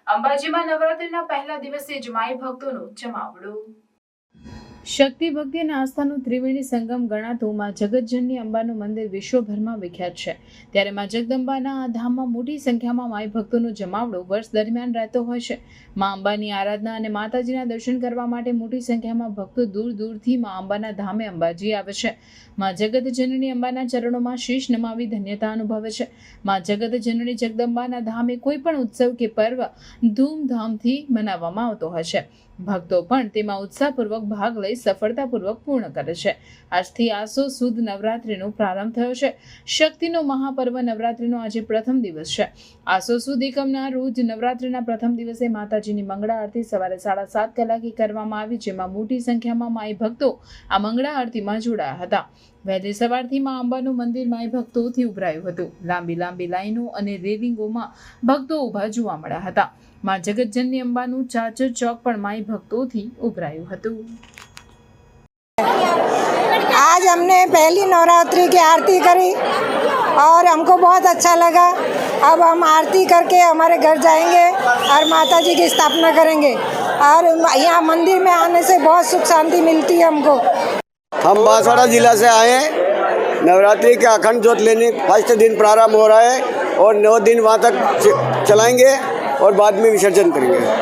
અંબાજીમાં નવરાત્રિના પહેલા દિવસે જ માઈ ભક્તોનું જમાવડું। શક્તિ ભક્તિ અને આસ્થાનું ત્રિવેણી સંગમ ગણાતું માં જગતજનની અંબાનું મંદિર વિશ્વભરમાં વિખ્યાત છે। ત્યારે માં જગદંબાના આ ધામમાં મોટી સંખ્યામાં માઈ ભક્તોનો જમાવડો વર્ષ દરમિયાન રહેતો હોય છે। માં અંબાની આરાધના અને માતાજીના દર્શન કરવા માટે મોટી સંખ્યામાં ભક્તો દૂર દૂરથી માં અંબાના ધામે અંબાજી આવે છે। માં જગતજનની અંબાના ચરણોમાં શીશ નમાવી ધન્યતા અનુભવે છે। માં જગતજનની જગદંબાના ધામે કોઈ પણ ઉત્સવ કે પર્વ ધૂમધામથી મનાવવામાં આવતો હોય છે। ભક્તો પણ તેમાં ઉત્સાહપૂર્વક ભાગ લઈ સફળતાપૂર્વક પૂર્ણ કરે છે। આજથી આસો સુદ નવરાત્રિનો પ્રારંભ થયો છે। શક્તિનો મહાપર્વ નવરાત્રિનો આજે પ્રથમ દિવસ છે। આસો સુદ એકમના રોજ નવરાત્રિના પ્રથમ દિવસે માતાજીની મંગળા આરતી સવારે 7:30 કલાકે કરવામાં આવી, જેમાં મોટી સંખ્યામાં માઈ ભક્તો આ મંગળા આરતીમાં જોડાયા હતા। વહેલી સવારથી માં અંબાનું મંદિર માઈ ભક્તોથી ઉભરાયું હતું। લાંબી લાંબી લાઈનો અને રેલિંગોમાં ભક્તો ઊભા જોવા મળ્યા હતા। માં જગતજનની અંબાનું ચાચર ચોક પણ માઈ ભક્તોથી ઉભરાયું હતું। आज हमने पहली नवरात्रि की आरती करी और हमको बहुत अच्छा लगा। अब हम आरती करके हमारे घर जाएंगे और माता जी की स्थापना करेंगे और यहाँ मंदिर में आने से बहुत सुख शांति मिलती है हमको। हम बांसवाड़ा जिला से आए हैं। नवरात्रि के अखंड ज्योत लेने फर्स्ट दिन प्रारंभ हो रहा है और 9 दिन वहाँ तक चलाएंगे और बाद में विसर्जन करेंगे।